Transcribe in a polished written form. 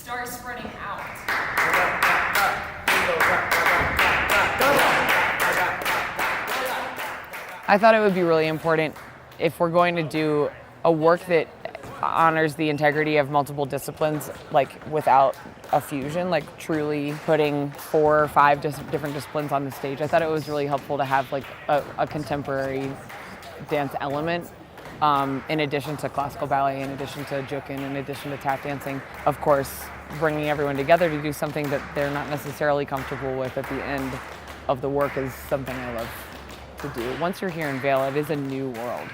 start spreading out. I thought it would be really important if we're going to do a work that honors the integrity of multiple disciplines, like without a fusion, like truly putting 4 or 5 different disciplines on the stage. I thought it was really helpful to have like a contemporary dance element in addition to classical ballet, in addition to jukin, in addition to tap dancing. Of course, bringing everyone together to do something that they're not necessarily comfortable with at the end of the work is something I love to do. Once you're here in Vail, it is a new world.